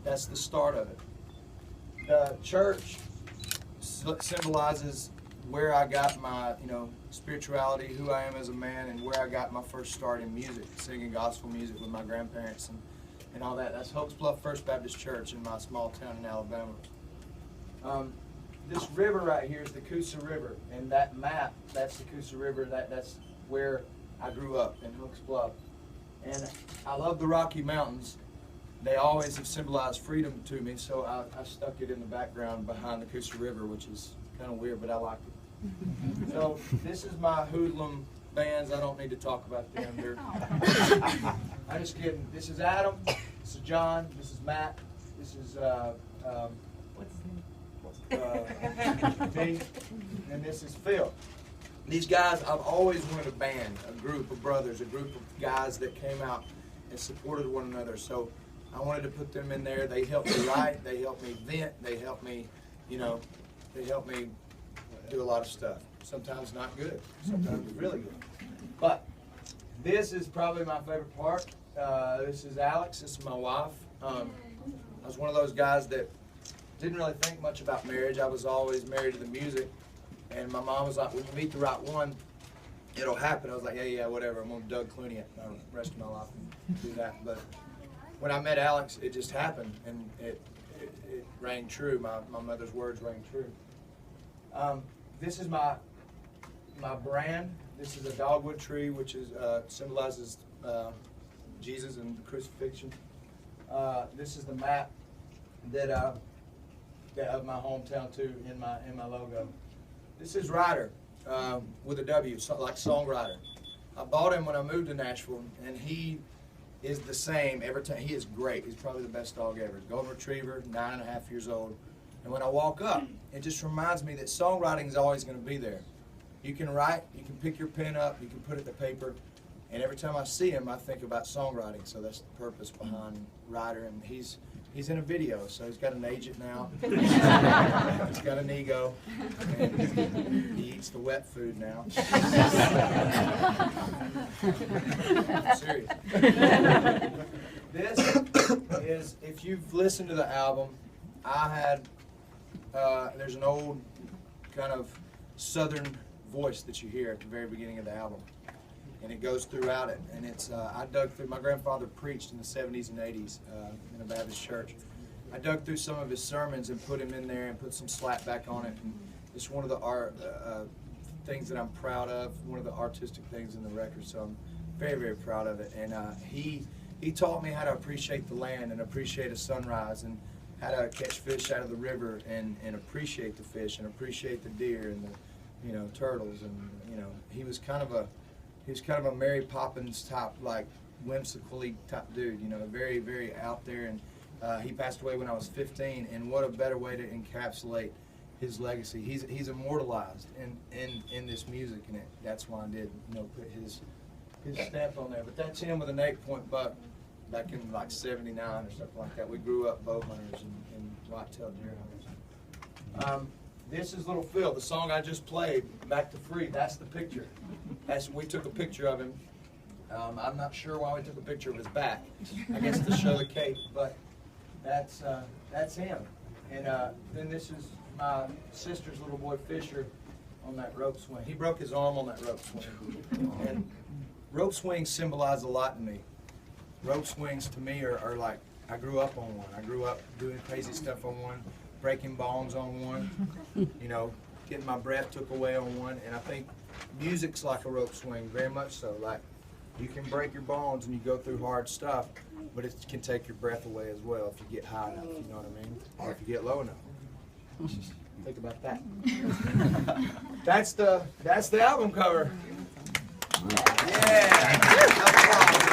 That's the start of it. The church symbolizes where I got my, spirituality, who I am as a man, and where I got my first start in music, singing gospel music with my grandparents and all that. That's Hopes Bluff First Baptist Church in my small town in Alabama. This river right here is the Coosa River, and that map, that's the Coosa River. That's where I grew up, in Hopes Bluff. And I love the Rocky Mountains. They always have symbolized freedom to me, so I stuck it in the background behind the Coosa River, which is kind of weird, but I like it. So this is my hoodlum bands. I don't need to talk about them. I'm just kidding. This is Adam. This is John. This is Matt. This is What's his name? me. And this is Phil. These guys, I've always wanted a band, a group of brothers, a group of guys that came out and supported one another. So I wanted to put them in there. They helped me write. They helped me vent. They helped me, they helped me do a lot of stuff. Sometimes not good. Sometimes it's really good. But this is probably my favorite part. This is Alex. This is my wife. I was one of those guys that didn't really think much about marriage. I was always married to the music. And my mom was like, when you meet the right one, it'll happen. I was like, yeah, whatever. I'm going to Doug Clooney it the rest of my life and do that. But when I met Alex, it just happened. And it rang true. My mother's words rang true. This is my brand. This is a dogwood tree, which is symbolizes Jesus and the crucifixion. This is the map that of my hometown too in my logo. This is Ryder with a W, like songwriter. I bought him when I moved to Nashville, and he is the same every time. He is great. He's probably the best dog ever. Golden Retriever, 9.5 years old. And when I walk up, it just reminds me that songwriting is always going to be there. You can write, you can pick your pen up, you can put it to paper, and every time I see him, I think about songwriting. So that's the purpose behind Ryder, and he's in a video, so he's got an agent now. He's got an ego, and he eats the wet food now. I'm serious. This is, if you've listened to the album, there's an old kind of southern voice that you hear at the very beginning of the album, and it goes throughout it. And it's I dug through. My grandfather preached in the 70s and 80s in a Baptist church. I dug through some of his sermons and put him in there and put some slap back on it. And it's one of the things that I'm proud of. One of the artistic things in the record. So I'm very, very proud of it. And he taught me how to appreciate the land and appreciate a sunrise, and how to catch fish out of the river and appreciate the fish and appreciate the deer and the turtles. And he was kind of a Mary Poppins type, like whimsically type dude, very, very out there. And he passed away when I was 15, and what a better way to encapsulate his legacy. He's immortalized in this music, and that's why I did put his stamp on there. But that's him with an 8-point buck back in like 79 or something like that. We grew up bow hunters and white-tailed deer hunters. This is Little Phil, the song I just played, Back to Free. That's the picture. We took a picture of him. I'm not sure why we took a picture of his back. I guess to show the cape, but that's him. And then this is my sister's little boy Fisher on that rope swing. He broke his arm on that rope swing. And rope swings symbolize a lot to me. Rope swings to me are like, I grew up on one. I grew up doing crazy stuff on one, breaking bones on one, getting my breath took away on one. And I think music's like a rope swing, very much so. Like, you can break your bones and you go through hard stuff, but it can take your breath away as well if you get high enough, you know what I mean? Or if you get low enough. Think about that. That's the album cover. Yeah.